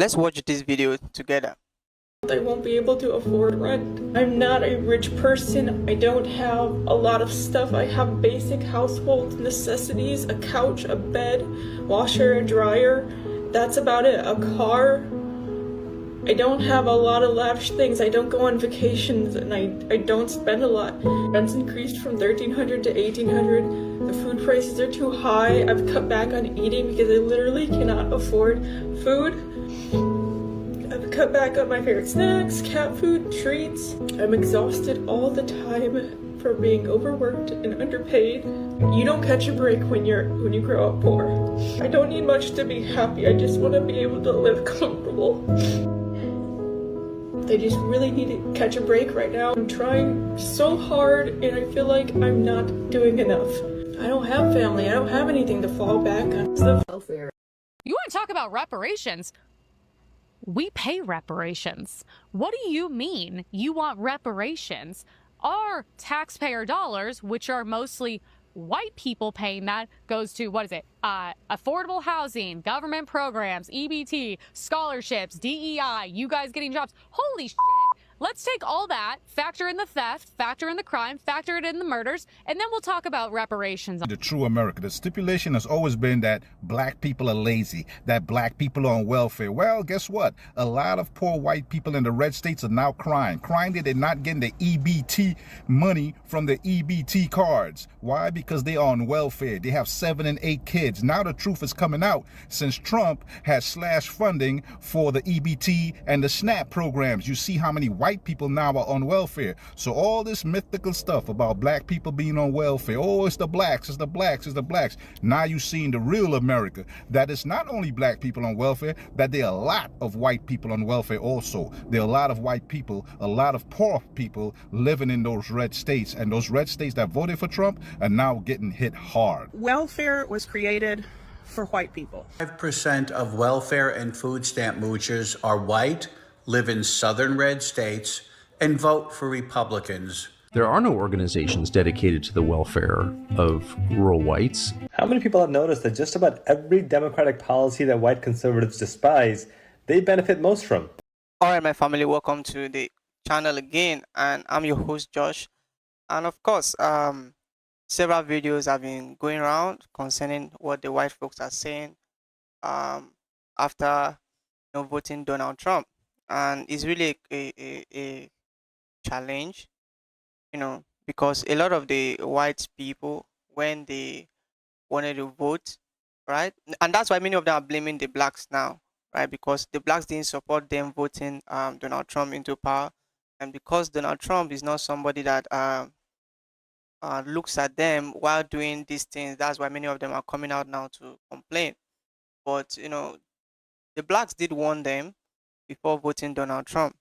Let's watch this video together. I won't be able to afford rent. I'm not a rich person. I don't have a lot of stuff. I have basic household necessities, a couch, a bed, washer and dryer. That's about it. A car. I don't have a lot of lavish things. I don't go on vacations and I don't spend a lot. Rent's increased from $1,300 to $1,800. The food prices are too high. I've cut back on eating because I literally cannot afford food. I've cut back on my favorite snacks, cat food, treats. I'm exhausted all the time for being overworked and underpaid. You don't catch a break when you grow up poor. I don't need much to be happy. I just want to be able to live comfortable. I just really need to catch a break right now. I'm trying so hard and I feel like I'm not doing enough. I don't have family. I don't have anything to fall back on. It's the welfare. You want to talk about reparations? We pay reparations. What do you mean you want reparations? Our taxpayer dollars, which are mostly white people paying that, goes to, what is it? Affordable housing, government programs, EBT, scholarships, DEI, you guys getting jobs. Holy shit. Let's take all that, factor in the theft, factor in the crime, factor it in the murders, and then we'll talk about reparations. The true America. The stipulation has always been that black people are lazy, that black people are on welfare. Well, guess what? A lot of poor white people in the red states are now crying that they're not getting the EBT money from the EBT cards. Why? Because they are on welfare. They have 7 and 8 kids. Now the truth is coming out since Trump has slashed funding for the EBT and the SNAP programs. You see how many white people now are on welfare. So all this mythical stuff about black people being on welfare, oh, it's the blacks, it's the blacks, it's the blacks. Now you're seeing the real America, that it's not only black people on welfare, that there are a lot of white people on welfare also. There are a lot of white people, a lot of poor people living in those red states, and those red states that voted for Trump are now getting hit hard. Welfare was created for white people. 5% of welfare and food stamp moochers are white, live in southern red states, and vote for Republicans. There are no organizations dedicated to the welfare of rural whites. How many people have noticed that just about every democratic policy that white conservatives despise, they benefit most from? Alright, my family, welcome to the channel again, and I'm your host Josh. And of course, several videos have been going around concerning what the white folks are saying after voting Donald Trump. And it's really a challenge, because a lot of the white people, when they wanted to vote, right, and that's why many of them are blaming the blacks now, right, because the blacks didn't support them voting Donald Trump into power, and because Donald Trump is not somebody that looks at them while doing these things, that's why many of them are coming out now to complain. But the blacks did warn them before voting Donald Trump.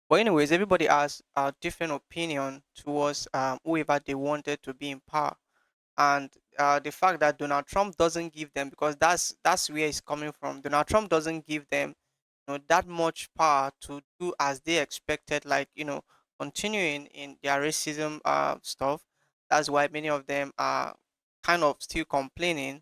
But anyways, everybody has a different opinion towards whoever they wanted to be in power. And the fact that Donald Trump doesn't give them, because that's where it's coming from. Donald Trump doesn't give them that much power to do as they expected, like continuing in their racism stuff. That's why many of them are kind of still complaining.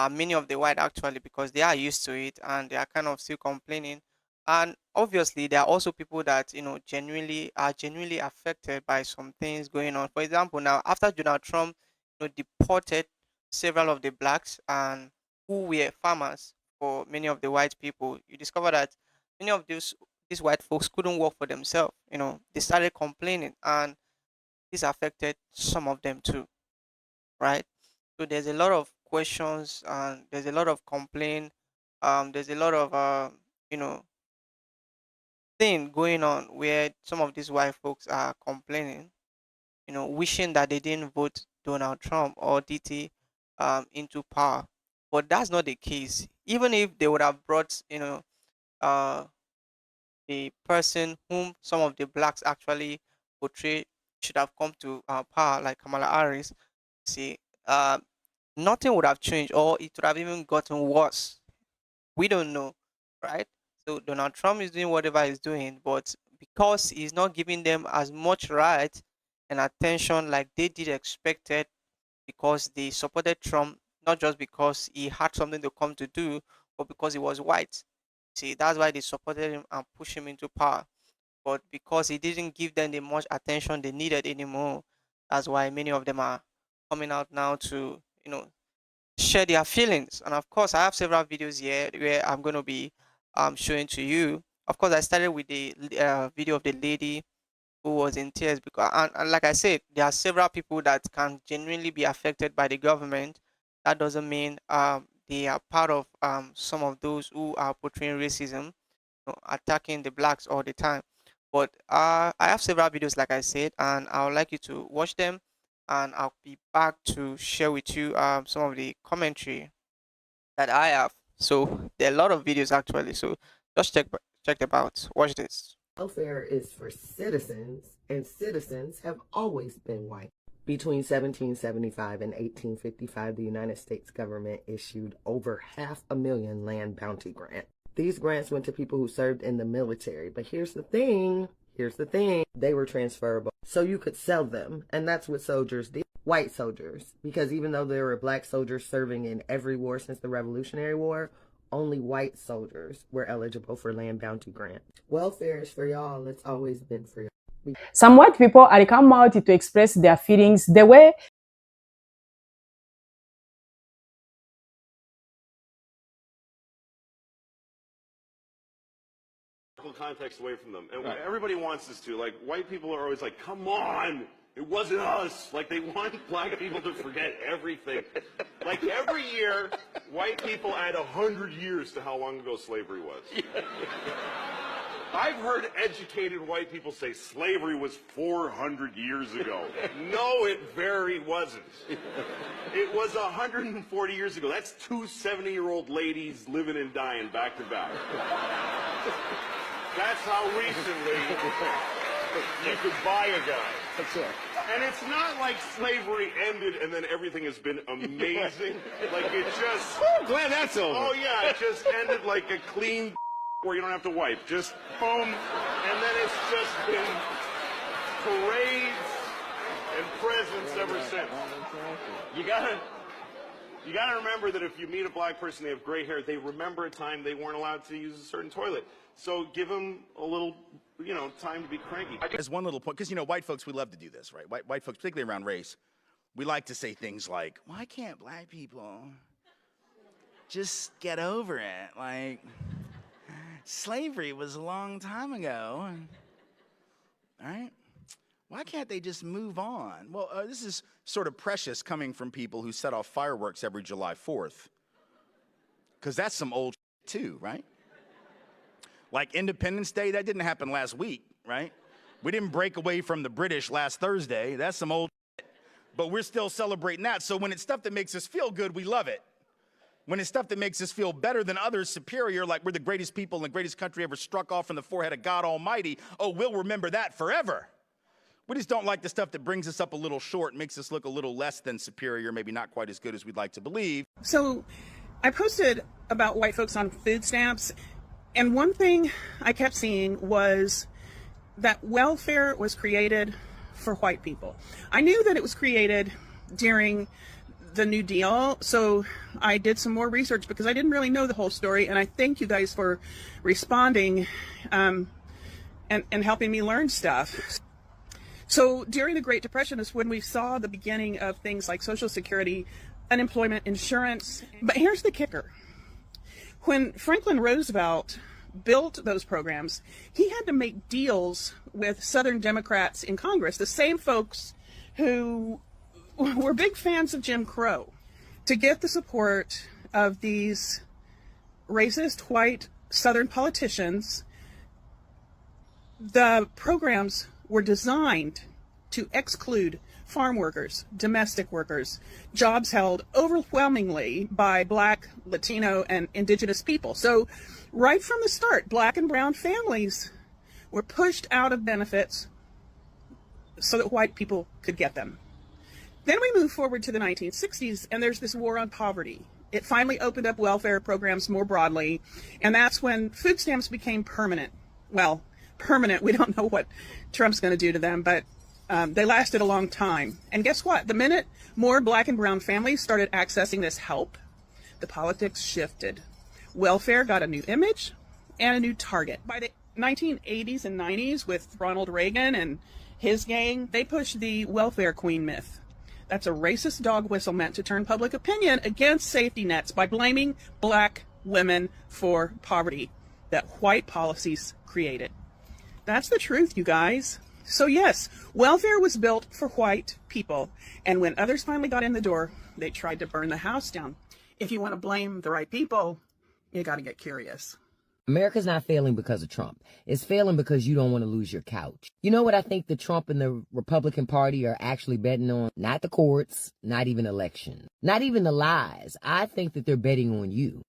Many of the white actually, because they are used to it and they are kind of still complaining. And obviously there are also people that genuinely affected by some things going on. For example, now after Donald Trump deported several of the blacks and who were farmers for many of the white people, you discover that many of these white folks couldn't work for themselves. They started complaining, and this affected some of them too, right? So there's a lot of questions and there's a lot of complaint. There's a lot of you know thing going on where some of these white folks are complaining, wishing that they didn't vote Donald Trump or DT into power. But that's not the case. Even if they would have brought, uh, the person whom some of the blacks actually portray should have come to power, like Kamala Harris, see, nothing would have changed, or it would have even gotten worse. We don't know, right? So Donald Trump is doing whatever he's doing, but because he's not giving them as much right and attention like they did expected, because they supported Trump not just because he had something to come to do, but because he was white. See, that's why they supported him and pushed him into power. But because he didn't give them the much attention they needed anymore, that's why many of them are coming out now to, share their feelings. And of course, I have several videos here where I'm going to be showing to you. Of course, I started with the video of the lady who was in tears because, and like I said, there are several people that can genuinely be affected by the government. That doesn't mean they are part of some of those who are portraying racism, attacking the blacks all the time. But I have several videos, like I said, and I would like you to watch them, and I'll be back to share with you some of the commentary that I have. So there are a lot of videos actually. So just check them out. Watch this. Welfare is for citizens, and citizens have always been white. Between 1775 and 1855, the United States government issued over 500,000 land bounty grants. These grants went to people who served in the military, but here's the thing, they were transferable, so you could sell them, and that's what soldiers did. White soldiers, because even though there were black soldiers serving in every war since the Revolutionary War, only white soldiers were eligible for land bounty grant. Welfare is for y'all, it's always been for y'all. Some white people are come out to express their feelings the way context away from them. And everybody wants us to. Like, white people are always like, come on, it wasn't us. Like, they want black people to forget everything. Like, every year, white people add 100 years to how long ago slavery was. I've heard educated white people say slavery was 400 years ago. No, it very wasn't. It was 140 years ago. That's two 70-year-old ladies living and dying back to back. That's how recently you could buy a guy. That's it. And it's not like slavery ended and then everything has been amazing. Like it just... Oh, glad that's over. Oh, yeah, it just ended like a clean where you don't have to wipe. Just boom. And then it's just been parades and presents ever since. You gotta remember that if you meet a black person, they have gray hair, they remember a time they weren't allowed to use a certain toilet. So give them a little, time to be cranky. As one little point, because, white folks, we love to do this, right? White folks, particularly around race, we like to say things like, why can't black people just get over it? Like, slavery was a long time ago, all right? Why can't they just move on? Well, this is sort of precious coming from people who set off fireworks every July 4th, because that's some old too, right? Like Independence Day, that didn't happen last week, right? We didn't break away from the British last Thursday. That's some old shit. But we're still celebrating that. So when it's stuff that makes us feel good, we love it. When it's stuff that makes us feel better than others, superior, like we're the greatest people in the greatest country ever struck off from the forehead of God Almighty, oh, we'll remember that forever. We just don't like the stuff that brings us up a little short, makes us look a little less than superior, maybe not quite as good as we'd like to believe. So I posted about white folks on food stamps. And one thing I kept seeing was that welfare was created for white people. I knew that it was created during the New Deal, so I did some more research because I didn't really know the whole story, and I thank you guys for responding and helping me learn stuff. So during the Great Depression is when we saw the beginning of things like Social Security, unemployment insurance. But here's the kicker. When Franklin Roosevelt built those programs, he had to make deals with Southern Democrats in Congress, the same folks who were big fans of Jim Crow, to get the support of these racist white Southern politicians. The programs were designed to exclude farm workers, domestic workers, jobs held overwhelmingly by Black, Latino, and Indigenous people. So right from the start, Black and brown families were pushed out of benefits so that white people could get them. Then we move forward to the 1960s, and there's this war on poverty. It finally opened up welfare programs more broadly, and that's when food stamps became permanent. Well, permanent, we don't know what Trump's going to do to them, but they lasted a long time. And guess what? The minute more Black and brown families started accessing this help, the politics shifted. Welfare got a new image, and a new target. By the 1980s and 90s, with Ronald Reagan and his gang, they pushed the welfare queen myth. That's a racist dog whistle meant to turn public opinion against safety nets by blaming black women for poverty that white policies created. That's the truth, you guys. So yes, welfare was built for white people, and when others finally got in the door, they tried to burn the house down. If you want to blame the right people, you got to get curious. America's not failing because of Trump. It's failing because you don't want to lose your couch. You know what I think the Trump and the Republican Party are actually betting on? Not the courts, not even elections, not even the lies. I think that they're betting on you.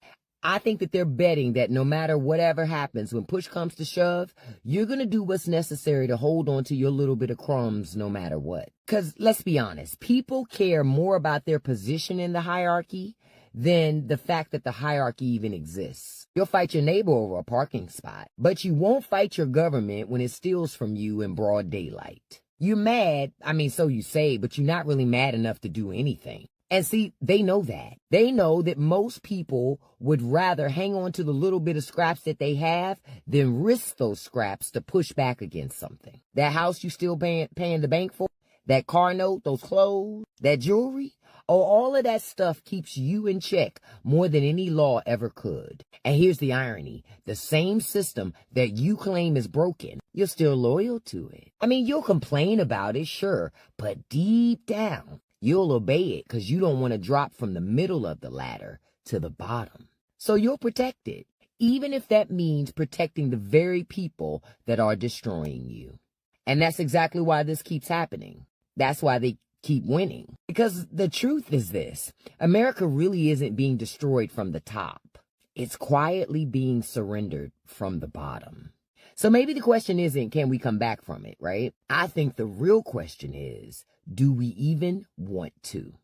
I think that they're betting that no matter whatever happens, when push comes to shove, you're going to do what's necessary to hold on to your little bit of crumbs no matter what. Because let's be honest, people care more about their position in the hierarchy than the fact that the hierarchy even exists. You'll fight your neighbor over a parking spot, but you won't fight your government when it steals from you in broad daylight. You're mad, so you say, but you're not really mad enough to do anything. And see, they know that. They know that most people would rather hang on to the little bit of scraps that they have than risk those scraps to push back against something. That house you still paying the bank for, that car note, those clothes, that jewelry, all of that stuff keeps you in check more than any law ever could. And here's the irony. The same system that you claim is broken, you're still loyal to it. You'll complain about it, sure, but deep down, you'll obey it because you don't want to drop from the middle of the ladder to the bottom. So you'll protect it, even if that means protecting the very people that are destroying you. And that's exactly why this keeps happening. That's why they keep winning. Because the truth is this, America really isn't being destroyed from the top. It's quietly being surrendered from the bottom. So maybe the question isn't, can we come back from it, right? I think the real question is, do we even want to?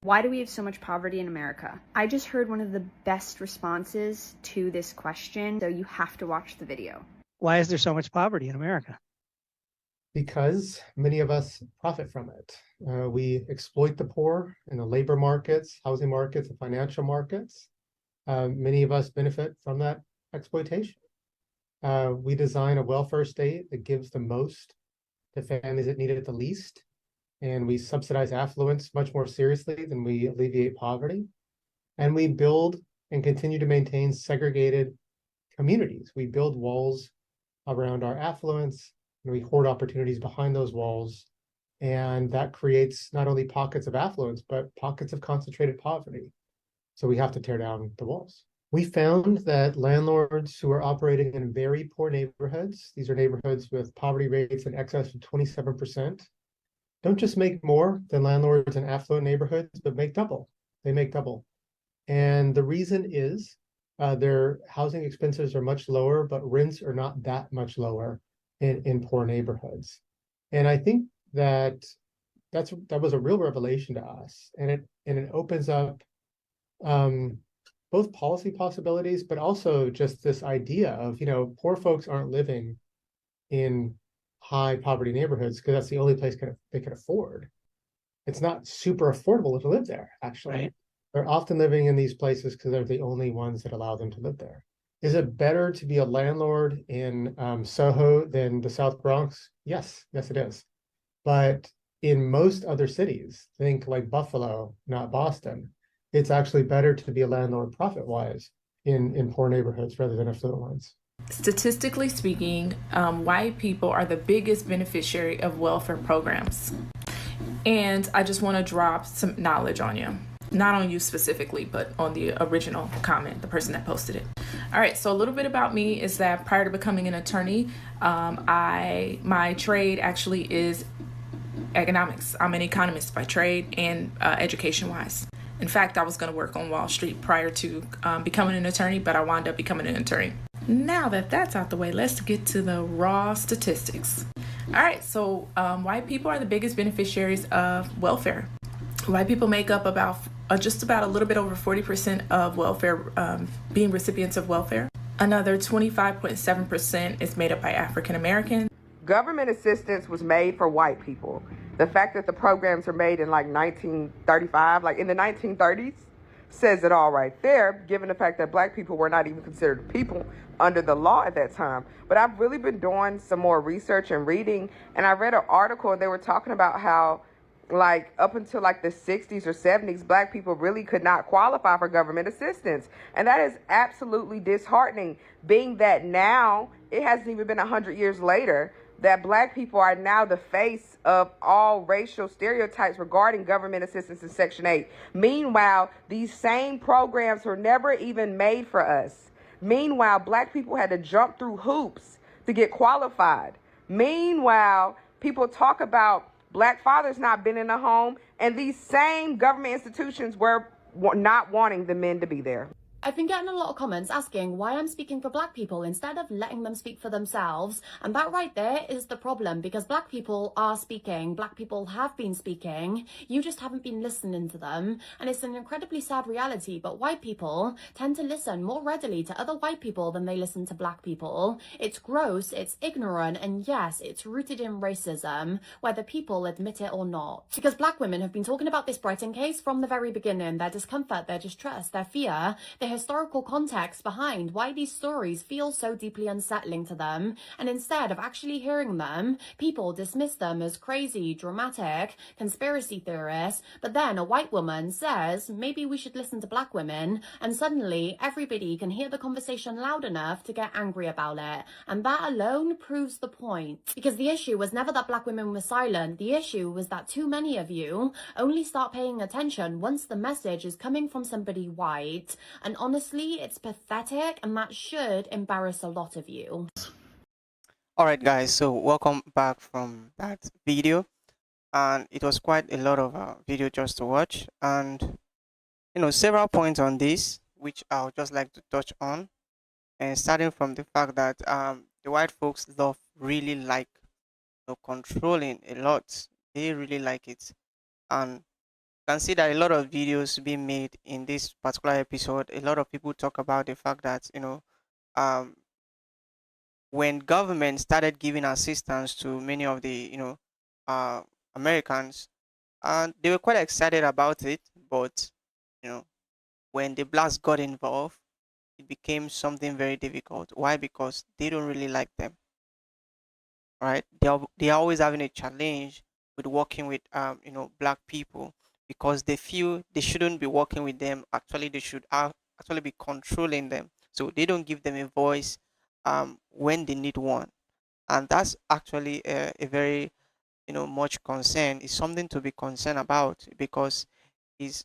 Why do we have so much poverty in America? I just heard one of the best responses to this question, so you have to watch the video. Why is there so much poverty in America? Because many of us profit from it. We exploit the poor in the labor markets, housing markets, and financial markets. Many of us benefit from that exploitation. We design a welfare state that gives the most to families that need it the least. And we subsidize affluence much more seriously than we alleviate poverty. And we build and continue to maintain segregated communities. We build walls around our affluence, and we hoard opportunities behind those walls. And that creates not only pockets of affluence, but pockets of concentrated poverty. So we have to tear down the walls. We found that landlords who are operating in very poor neighborhoods, these are neighborhoods with poverty rates in excess of 27%, don't just make more than landlords in affluent neighborhoods, but make double. They make double. And the reason is their housing expenses are much lower, but rents are not that much lower in poor neighborhoods. And I think that was a real revelation to us. And it opens up both policy possibilities, but also just this idea of, poor folks aren't living in high poverty neighborhoods because that's the only place they can afford. It's not super affordable to live there, actually. Right. They're often living in these places because they're the only ones that allow them to live there. Is it better to be a landlord in Soho than the South Bronx? Yes, it is. But in most other cities, think like Buffalo, not Boston, it's actually better to be a landlord profit-wise in poor neighborhoods rather than affluent ones. Statistically speaking, white people are the biggest beneficiary of welfare programs. And I just want to drop some knowledge on you. Not on you specifically, but on the original comment, the person that posted it. All right, so a little bit about me is that prior to becoming an attorney, my trade actually is economics. I'm an economist by trade and education-wise. In fact, I was going to work on Wall Street prior to becoming an attorney, but I wound up becoming an attorney. Now that that's out the way, let's get to the raw statistics. All right, so white people are the biggest beneficiaries of welfare. White people make up about just about a little bit over 40% of welfare, being recipients of welfare. Another 25.7% is made up by African Americans. Government assistance was made for white people. The fact that the programs are made in like 1935, like in the 1930s, says it all right there, given the fact that black people were not even considered people under the law at that time. But I've really been doing some more research and reading, and I read an article and they were talking about how like up until like the 60s or 70s, black people really could not qualify for government assistance. And that is absolutely disheartening, being that now it hasn't even been 100 years later that black people are now the face of all racial stereotypes regarding government assistance in Section 8. Meanwhile, these same programs were never even made for us. Meanwhile, black people had to jump through hoops to get qualified. Meanwhile, people talk about black fathers not being in the home, and these same government institutions were not wanting the men to be there. I've been getting a lot of comments asking why I'm speaking for black people instead of letting them speak for themselves. And that right there is the problem, because black people are speaking, black people have been speaking, you just haven't been listening to them. And it's an incredibly sad reality, but white people tend to listen more readily to other white people than they listen to black people. It's gross, it's ignorant, and yes, it's rooted in racism, whether people admit it or not. Because black women have been talking about this Brighton case from the very beginning, their discomfort, their distrust, their fear, their historical context behind why these stories feel so deeply unsettling to them, and instead of actually hearing them, people dismiss them as crazy, dramatic, conspiracy theorists. But then a white woman says maybe we should listen to black women, and suddenly everybody can hear the conversation loud enough to get angry about it. And that alone proves the point, because the issue was never that black women were silent. The issue was that too many of you only start paying attention once the message is coming from somebody white. And honestly, it's pathetic, and that should embarrass a lot of you. All right, guys. So welcome back from that video, and it was quite a lot of video just to watch, and several points on this which I would just like to touch on, and starting from the fact that the white folks really like controlling a lot. They really like it, and can see that a lot of videos being made in this particular episode. A lot of people talk about the fact that um, when government started giving assistance to many of the uh, Americans, and they were quite excited about it. But when the blacks got involved, it became something very difficult. Why? Because they don't really like them, right? They are always having a challenge with working with black people, because they feel they shouldn't be working with them. Actually, they should actually be controlling them. So they don't give them a voice when they need one, and that's actually a very much concern. It's something to be concerned about, because it's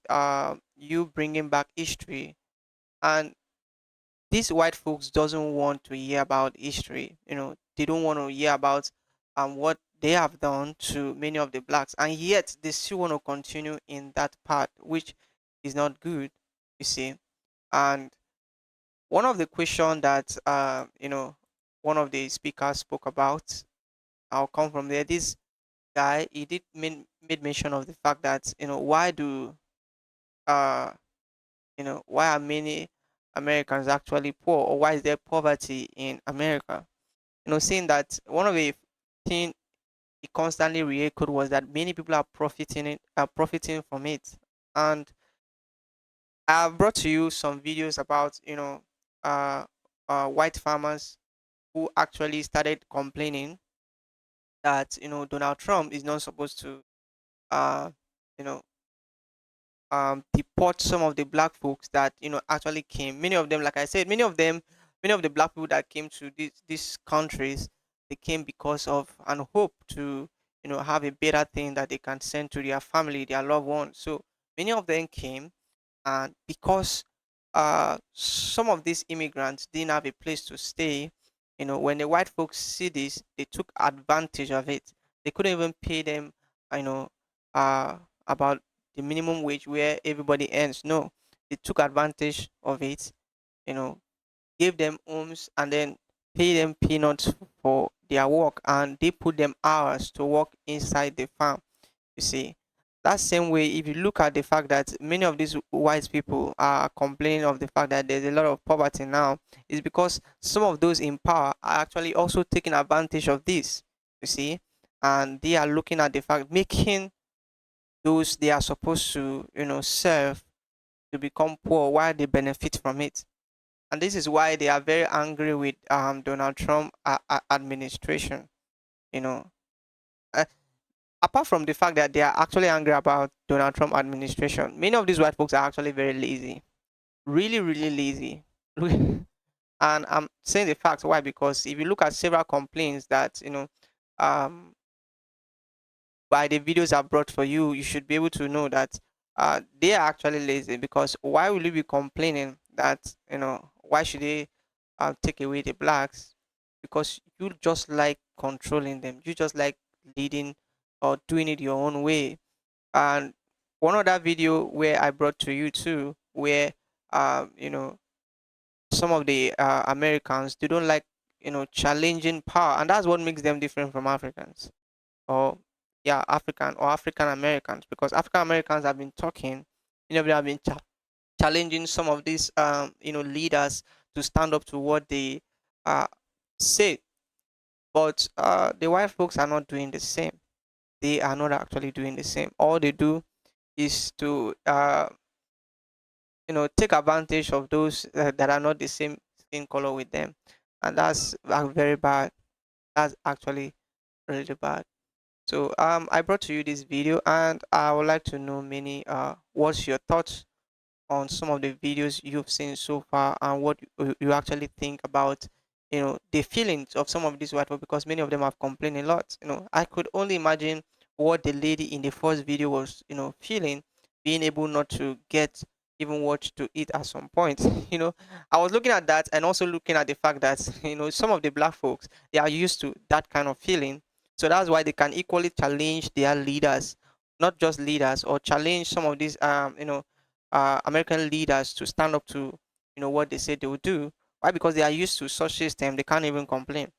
you bringing back history, and these white folks doesn't want to hear about history. They don't want to hear about what they have done to many of the blacks, and yet they still want to continue in that path, which is not good, you see. And one of the questions that one of the speakers spoke about, I'll come from there. This guy, he did made mention of the fact that why do uh why are many Americans actually poor, or why is there poverty in America? Saying that one of the thing he constantly re-echoed was that many people are profiting from it. And I've brought to you some videos about uh, white farmers who actually started complaining that Donald Trump is not supposed to uh, you know deport some of the black folks that actually came. Many of them, like I said, many of the black people that came to these countries, they came because of and hope to have a better thing that they can send to their family, their loved ones. So many of them came, and because some of these immigrants didn't have a place to stay, when the white folks see this, they took advantage of it. They couldn't even pay them, you know, about the minimum wage where everybody earns. No, they took advantage of it, you know, gave them homes and then pay them peanuts for their work, and they put them hours to work inside the farm. You see, that same way, if you look at the fact that many of these white people are complaining of the fact that there's a lot of poverty now, is because some of those in power are actually also taking advantage of this. You see, and they are looking at the fact, making those they are supposed to serve to become poor while they benefit from it. And this is why they are very angry with Donald Trump administration. You know, uh, apart from the fact that they are actually angry about Donald Trump administration, many of these white folks are actually very lazy, really, really lazy. And I'm saying the fact why, because if you look at several complaints that um, by the videos I've brought for you, you should be able to know that they are actually lazy. Because why will you be complaining that why should they take away the blacks? Because you just like controlling them. You just like leading or doing it your own way. And one other video where I brought to you too, where some of the Americans, they don't like challenging power, and that's what makes them different from Africans, or yeah, African or African Americans, because African Americans have been talking, they have been challenging some of these leaders to stand up to what they uh, say, but the white folks are not doing the same. They are not actually doing the same. All they do is to take advantage of those that are not the same skin color with them, and that's very bad. That's actually really bad. So I brought to you this video, and I would like to know many what's your thoughts on some of the videos you've seen so far, and what you actually think about the feelings of some of these white people, because many of them have complained a lot. I could only imagine what the lady in the first video was feeling, being able not to get even what to eat at some point. I was looking at that, and also looking at the fact that some of the black folks, they are used to that kind of feeling, so that's why they can equally challenge their leaders, not just leaders, or challenge some of these American leaders to stand up to what they say they will do. Why? Because they are used to such system, they can't even complain,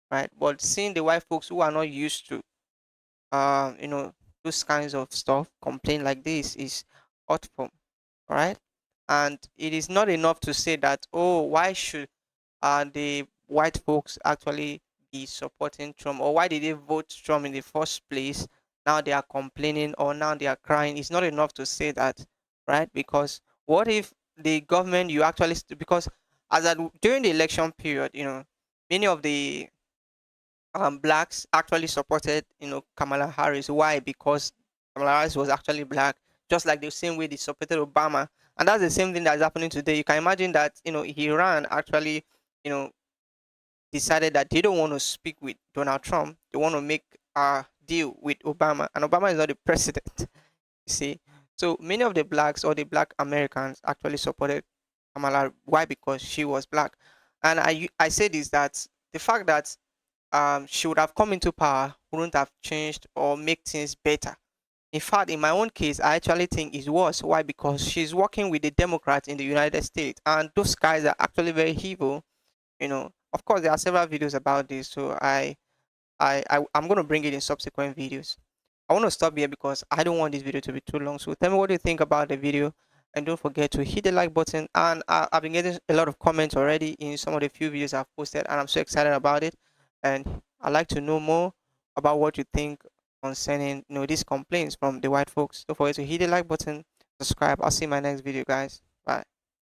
right? But seeing the white folks who are not used to uh, you know those kinds of stuff complain like this is hurtful, all right? And it is not enough to say that, oh, why should the white folks actually be supporting Trump, or why did they vote Trump in the first place? Now they are complaining, or now they are crying. It's not enough to say that, right? Because what if the government you actually because during the election period, many of the blacks actually supported Kamala Harris. Why? Because Kamala Harris was actually black, just like the same way they supported Obama. And that's the same thing that's happening today. You can imagine that Iran actually you know decided that they don't want to speak with Donald Trump. They want to make a deal with Obama, and Obama is not the president. You see, so many of the blacks or the black Americans actually supported Kamala. Why? Because she was black. And I say this, that the fact that she would have come into power wouldn't have changed or make things better. In fact, in my own case, I actually think it's worse. Why? Because she's working with the Democrats in the United States, and those guys are actually very evil. Of course, there are several videos about this, so I'm going to bring it in subsequent videos. I want to stop here because I don't want this video to be too long. So tell me what you think about the video, and don't forget to hit the like button. And I've been getting a lot of comments already in some of the few videos I've posted, and I'm so excited about it. And I'd like to know more about what you think concerning these complaints from the white folks. Don't forget to hit the like button, subscribe. I'll see you in my next video, guys. Bye.